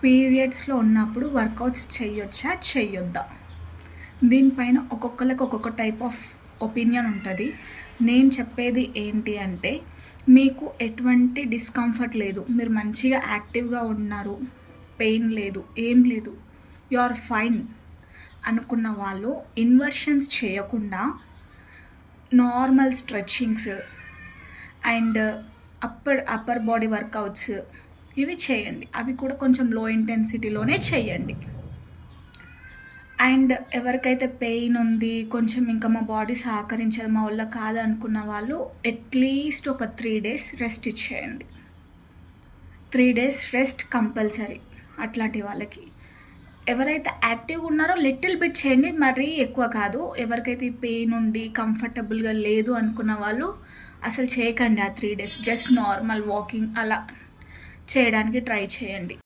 పీరియడ్స్లో ఉన్నప్పుడు వర్కౌట్స్ చేయొచ్చా చెయ్యొద్దా? దీనిపైన ఒక్కొక్కరికి ఒక్కొక్క టైప్ ఆఫ్ ఒపీనియన్ ఉంటుంది. నేను చెప్పేది ఏంటి అంటే, మీకు ఎటువంటి డిస్కంఫర్ట్ లేదు, మీరు మంచిగా యాక్టివ్గా ఉన్నారు, పెయిన్ లేదు, ఏం లేదు, యు ఆర్ ఫైన్ అనుకున్న వాళ్ళు ఇన్వర్షన్స్ చేయకుండా normal stretchings and upper body workouts ఇవి చేయండి. అవి కూడా కొంచెం లో ఇంటెన్సిటీలోనే చేయండి. అండ్ ఎవరికైతే పెయిన్ ఉంది, కొంచెం ఇంకా మా బాడీ సహకరించదు, మా వల్ల కాదు అనుకున్న వాళ్ళు అట్లీస్ట్ ఒక 3 days రెస్ట్ ఇచ్చేయండి. 3 days రెస్ట్ కంపల్సరీ అట్లాంటి వాళ్ళకి. ఎవరైతే యాక్టివ్గా ఉన్నారో లిటిల్ బిట్ చేయండి, మరీ ఎక్కువ కాదు. ఎవరికైతే ఈ పెయిన్ ఉండి కంఫర్టబుల్గా లేదు అనుకున్న వాళ్ళు అసలు చేయకండి. ఆ 3 days జస్ట్ నార్మల్ వాకింగ్ అలా చేయడానికి ట్రై చేయండి.